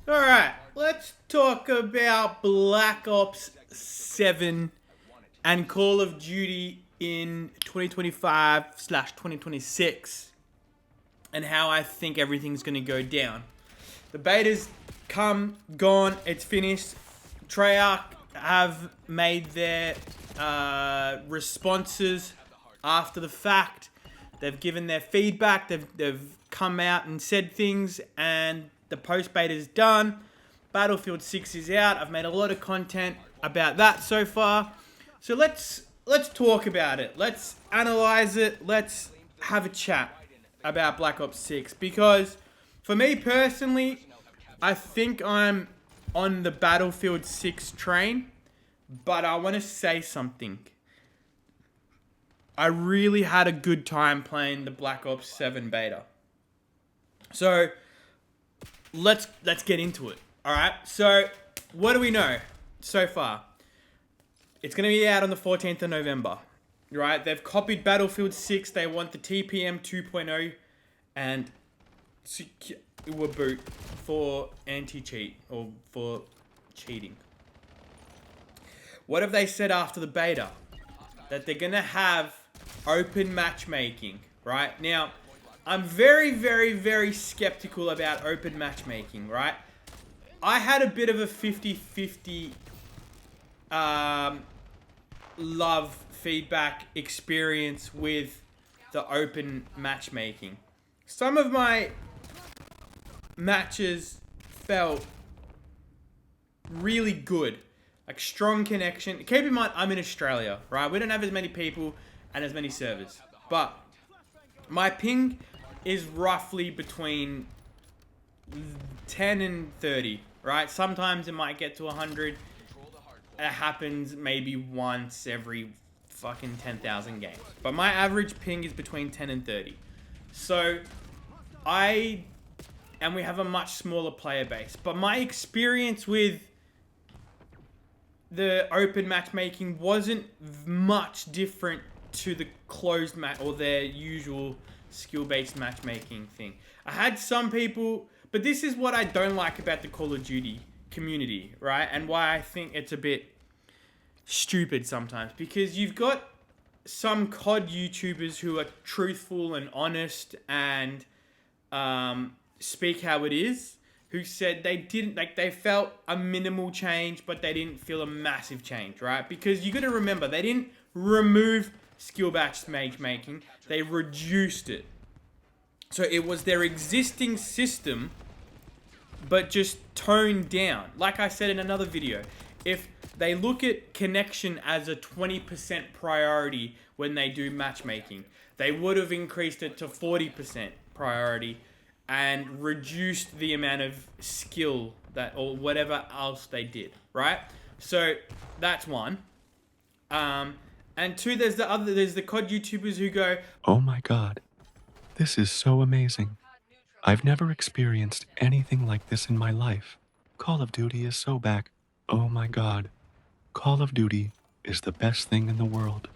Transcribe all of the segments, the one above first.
Alright, let's talk about Black Ops 7 and Call of Duty in 2025/2026 and how I think everything's going to go down. The beta's gone, it's finished. Treyarch have made their responses after the fact. They've given their feedback, they've come out and said things, and the post beta is done. Battlefield 6 is out. I've made a lot of content about that so far. So let's talk about it. Let's analyze it. Let's have a chat about Black Ops 6 because for me personally, I think I'm on the Battlefield 6 train, but I want to say something. I really had a good time playing the Black Ops 7 beta. So let's get into it. All right. So what do we know so far? It's going to be out on the 14th of November. Right? They've copied Battlefield 6. They want the TPM 2.0 and secure boot for anti-cheat or for cheating. What have they said after the beta? That they're going to have open matchmaking, right? Now, I'm very, very, very skeptical about open matchmaking, right? I had a bit of a 50-50 love feedback experience with the open matchmaking. Some of my matches felt really good. Like strong connection. Keep in mind, I'm in Australia, right? We don't have as many people and as many servers. But my ping is roughly between 10 and 30, right? Sometimes it might get to 100. It happens maybe once every fucking 10,000 games. But my average ping is between 10 and 30. So, and we have a much smaller player base. But my experience with the open matchmaking wasn't much different to the closed match or their usual skill-based matchmaking thing. I had some people, but this is what I don't like about the Call of Duty community, right? And why I think it's a bit stupid sometimes. Because you've got some CoD YouTubers who are truthful and honest and speak how it is, who said they didn't, like they felt a minimal change, but they didn't feel a massive change, right? Because you got to remember, they didn't remove skill-based matchmaking, they reduced it. So it was their existing system, but just toned down. Like I said in another video, if they look at connection as a 20% priority when they do matchmaking, they would have increased it to 40% priority and reduced the amount of skill that or whatever else they did, right? So that's one. And two, there's the COD YouTubers who go, Oh my god, this is so amazing. I've never experienced anything like this in my life. Call of Duty is so back. Oh my god. Call of Duty is the best thing in the world.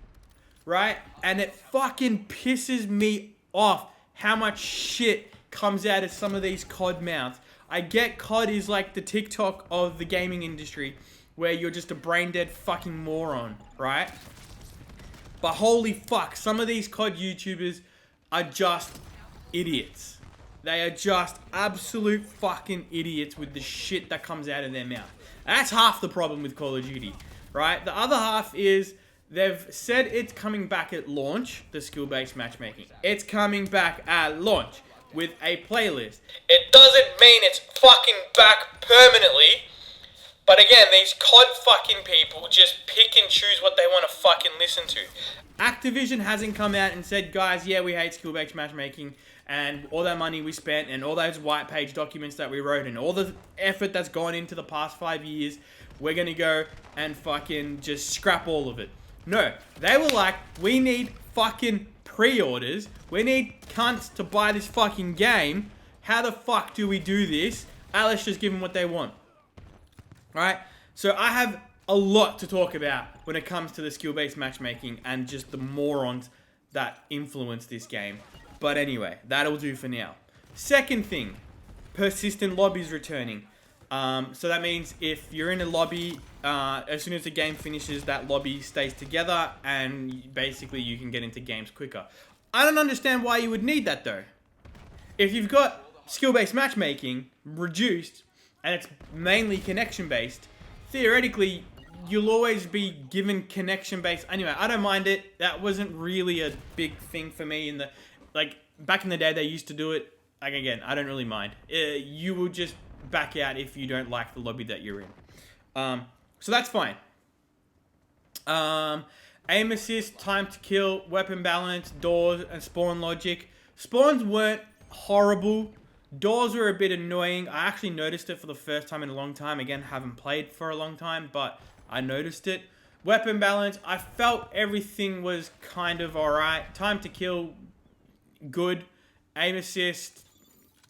right? And it fucking pisses me off how much shit comes out of some of these COD mouths. I get COD is like the TikTok of the gaming industry, where you're just a brain dead fucking moron, right? But holy fuck, some of these COD YouTubers are just idiots. They are just absolute fucking idiots with the shit that comes out of their mouth. That's half the problem with Call of Duty, right? The other half is they've said it's coming back at launch, the skill-based matchmaking. It's coming back at launch with a playlist. It doesn't mean it's fucking back permanently. But again, these COD fucking people just pick and choose what they want to fucking listen to. Activision hasn't come out and said, guys, yeah, we hate skill-based matchmaking, and all that money we spent, and all those white page documents that we wrote, and all the effort that's gone into the past 5 years, we're going to go and fucking just scrap all of it. No, they were like, we need fucking pre-orders. We need cunts to buy this fucking game. How the fuck do we do this? Let's just give them what they want. Right? So I have a lot to talk about when it comes to the skill-based matchmaking and just the morons that influence this game. But anyway, that'll do for now. Second thing, persistent lobbies returning. So that means if you're in a lobby, as soon as the game finishes, that lobby stays together, and basically you can get into games quicker. I don't understand why you would need that though. If you've got skill-based matchmaking reduced, and it's mainly connection-based, theoretically, you'll always be given connection-based. Anyway, I don't mind it. That wasn't really a big thing for me in the, like, back in the day they used to do it. Like, again, I don't really mind. You will just back out if you don't like the lobby that you're in. So that's fine. Aim assist, time to kill, weapon balance, doors, and spawn logic. Spawns weren't horrible. Doors were a bit annoying. I actually noticed it for the first time in a long time. Again, haven't played for a long time, but I noticed it. Weapon balance, I felt everything was kind of alright. Time to kill, good. Aim assist,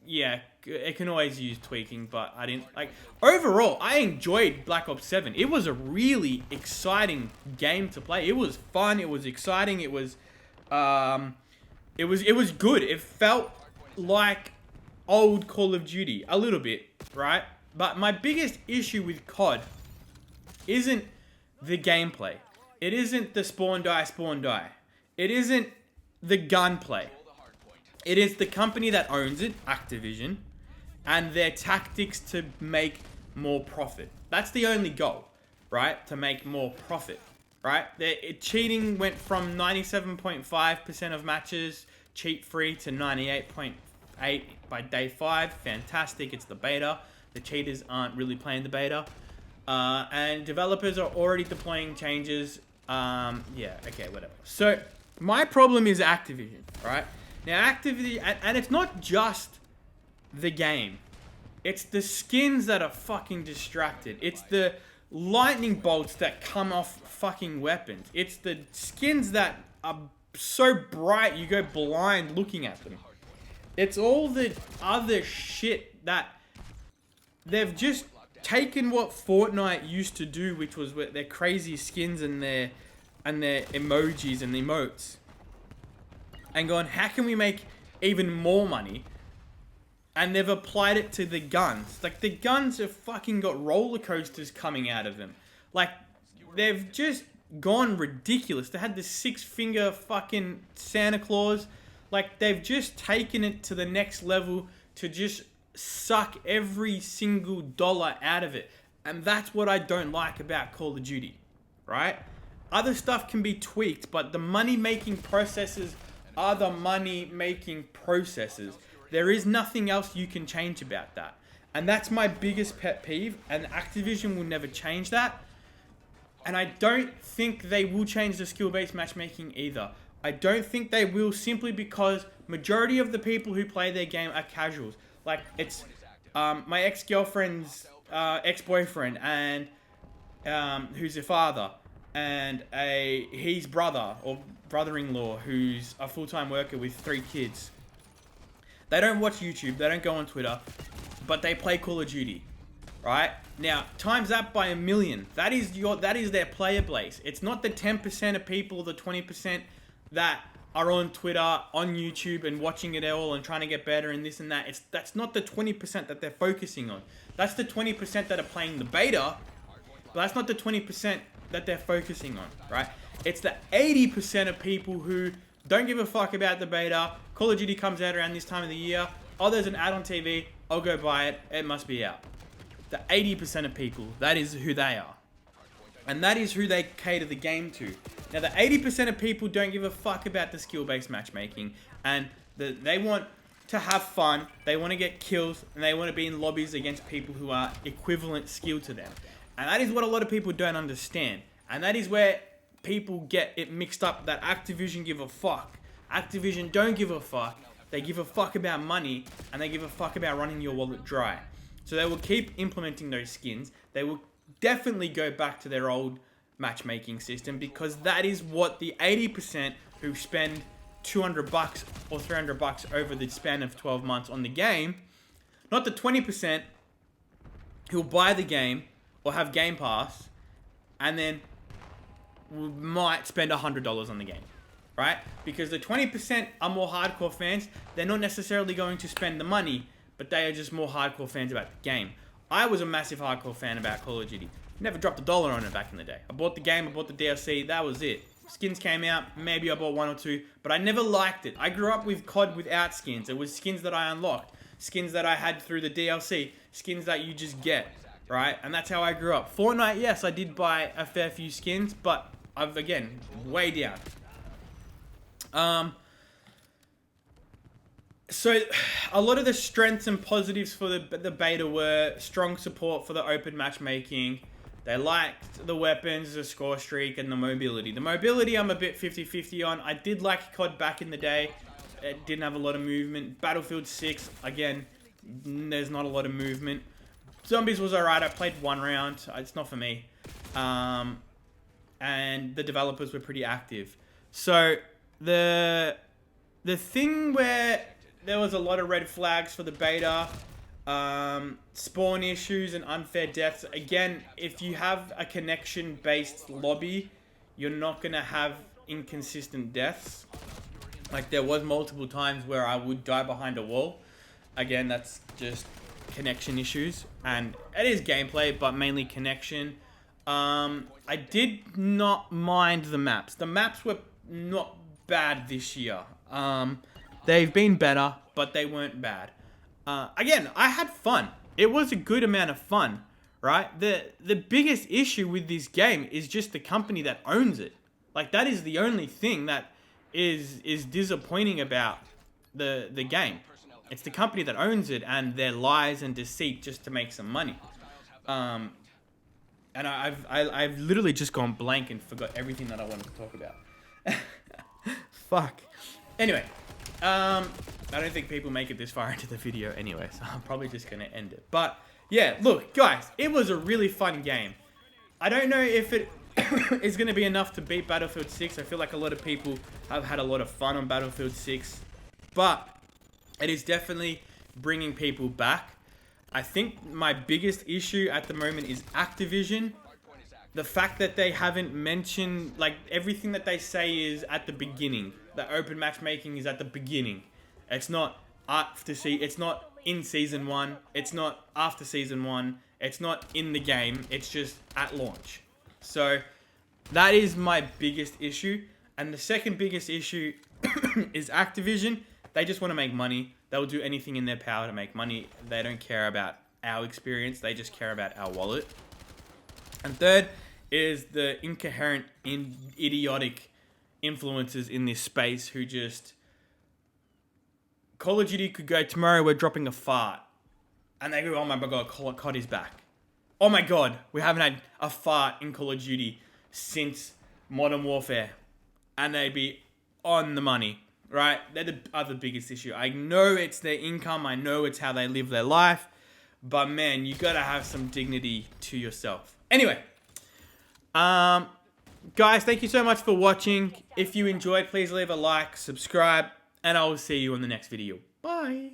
yeah, it can always use tweaking, but I didn't like. Overall, I enjoyed Black Ops 7. It was a really exciting game to play. It was fun. It was exciting. It was good. It felt like old Call of Duty a little bit, right? But my biggest issue with CoD isn't the gameplay. It isn't the spawn die. It isn't the gunplay. It is the company that owns it, Activision, and their tactics to make more profit. That's the only goal, right? To make more profit, right? Cheating went from 97.5% of matches cheat-free to 98.8% by day 5. Fantastic. It's the beta. The cheaters aren't really playing the beta. And developers are already deploying changes. Yeah, okay, whatever. So, my problem is Activision, right? Now, Activision, and it's not just the game. It's the skins that are fucking distracted. It's the lightning bolts that come off fucking weapons. It's the skins that are so bright you go blind looking at them. It's all the other shit that they've just taken what Fortnite used to do, which was with their crazy skins and their emojis and emotes, and gone, how can we make even more money? And they've applied it to the guns. Like, the guns have fucking got roller coasters coming out of them. Like, they've just gone ridiculous. They had the 6-finger fucking Santa Claus. Like, they've just taken it to the next level to just suck every single dollar out of it. And that's what I don't like about Call of Duty, right? Other stuff can be tweaked, but the money-making processes are the money-making processes. There is nothing else you can change about that. And that's my biggest pet peeve, and Activision will never change that. And I don't think they will change the skill-based matchmaking either. I don't think they will, simply because majority of the people who play their game are casuals. Like, it's my ex-girlfriend's ex-boyfriend, and who's her father, and his brother, or brother-in-law, who's a full-time worker with 3 kids. They don't watch YouTube, they don't go on Twitter, but they play Call of Duty, right? Now, times that by 1 million. That is their player base. It's not the 10% of people, the 20% that are on Twitter, on YouTube, and watching it all and trying to get better and this and that. That's not the 20% that they're focusing on. That's the 20% that are playing the beta, but that's not the 20% that they're focusing on, right? It's the 80% of people who don't give a fuck about the beta. Call of Duty comes out around this time of the year. Oh, there's an ad on TV. I'll go buy it. It must be out. The 80% of people, that is who they are. And that is who they cater the game to. Now, the 80% of people don't give a fuck about the skill-based matchmaking. And they want to have fun. They want to get kills. And they want to be in lobbies against people who are equivalent skill to them. And that is what a lot of people don't understand. And that is where people get it mixed up, that Activision give a fuck. Activision don't give a fuck. They give a fuck about money, and they give a fuck about running your wallet dry. So they will keep implementing those skins. They will definitely go back to their old matchmaking system, because that is what the 80% who spend $200 or $300 over the span of 12 months on the game, not the 20% who'll buy the game or have Game Pass and then might spend $100 on the game, right? Because the 20% are more hardcore fans. They're not necessarily going to spend the money, but they are just more hardcore fans about the game. I was a massive hardcore fan about Call of Duty. Never dropped $1 on it back in the day. I bought the game, I bought the DLC, that was it. Skins came out, maybe I bought 1 or 2, but I never liked it. I grew up with COD without skins. It was skins that I unlocked, skins that I had through the DLC, skins that you just get, right? And that's how I grew up. Fortnite, yes, I did buy a fair few skins, but I've, again, way down. So, a lot of the strengths and positives for the beta were strong support for the open matchmaking. They liked the weapons, the score streak, and the mobility. The mobility I'm a bit 50-50 on. I did like COD back in the day. It didn't have a lot of movement. Battlefield 6, again, there's not a lot of movement. Zombies was alright. I played 1 round. It's not for me. And the developers were pretty active. So, the thing where there was a lot of red flags for the beta, spawn issues and unfair deaths. Again, if you have a connection-based lobby, you're not going to have inconsistent deaths. Like, there was multiple times where I would die behind a wall. Again, that's just connection issues. And it is gameplay, but mainly connection. I did not mind the maps. The maps were not bad this year. They've been better, but they weren't bad. Again, I had fun. It was a good amount of fun, right? The biggest issue with this game is just the company that owns it. Like, that is the only thing that is disappointing about the game. It's the company that owns it and their lies and deceit just to make some money. And I've literally just gone blank and forgot everything that I wanted to talk about. Fuck. Anyway, I don't think people make it this far into the video anyway, so I'm probably just going to end it. But, yeah, look, guys, it was a really fun game. I don't know if it is going to be enough to beat Battlefield 6. I feel like a lot of people have had a lot of fun on Battlefield 6. But it is definitely bringing people back. I think my biggest issue at the moment is Activision. The fact that they haven't mentioned, like, everything that they say is at the beginning. The open matchmaking is at the beginning. It's not it's not in Season 1. It's not after Season 1. It's not in the game. It's just at launch. So, that is my biggest issue. And the second biggest issue is Activision. They just want to make money. They'll do anything in their power to make money. They don't care about our experience. They just care about our wallet. And third is the incoherent, idiotic influencers in this space who just... Call of Duty could go, tomorrow we're dropping a fart. And they go, oh my god, COD is back. Oh my god, we haven't had a fart in Call of Duty since Modern Warfare. And they'd be on the money, right? They're the other biggest issue. I know it's their income. I know it's how they live their life. But man, you gotta have some dignity to yourself. Anyway. Guys, thank you so much for watching. If you enjoyed, please leave a like, subscribe, and I will see you in the next video. Bye.